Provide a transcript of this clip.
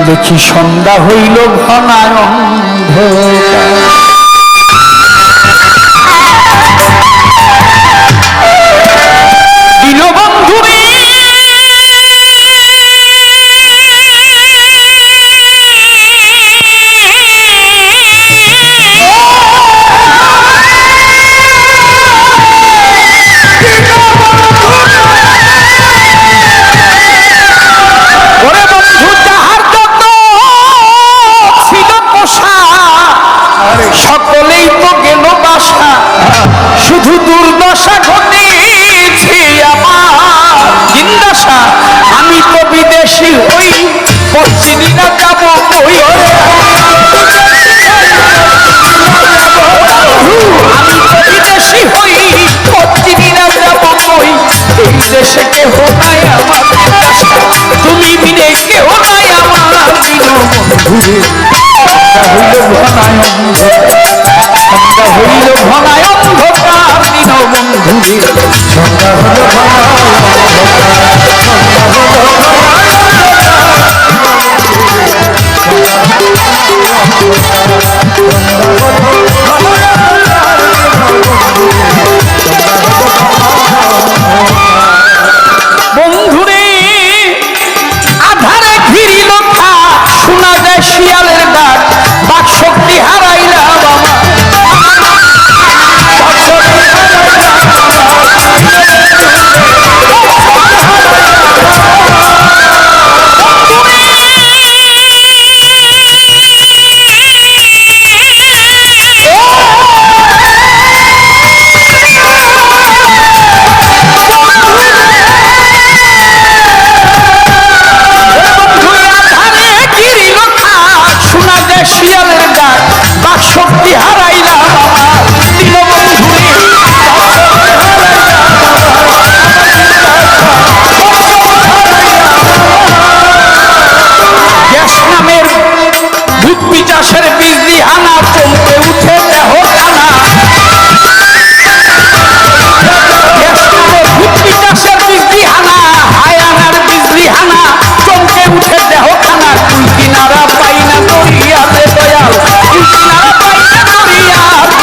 দেখি সন্ধ্যা হইল ঘনায় অন্ধকার। দীনবন্ধু রে সকলেই তো গেল বাসা, শুধু দুর্দশা ঘটেছে আমার জিন্দাসা। আমি তো বিদেশি হই পশ্চিমীরা যাব কই, আমি তো বিদেশি হই পশ্চিমীরা যাব কই। এই দেশে কেহ নাই আমার তুমি বিনে কেহ নাই আমার দীনবন্ধুরে। হইল ঘনায় সন্ধ্যা হইল ঘনায় অন্ধকার দীনবন্ধুরে। সন্ধ্যা হইল বন্ধুরে আধারে ঘিরিল খাট, শোনা যায় শিয়ালের ডাক, বাক শক্তি হারাইলাম শিয়ালের ডাক, বাক শক্তি হারাইলাম গ্যাস নামের ভুট্টি চাষের বিজলি হানা, চমকে উঠে দেহ টানা। ভুট্টি চাষের বিজলি হানা, হায়ানার বিজলি হানা, চমকে উঠে দেহ টানা। তুই কিনারা পাই না দরিয়াতে দয়াল, তুই কিনারা পাই না দরিয়া বাবা।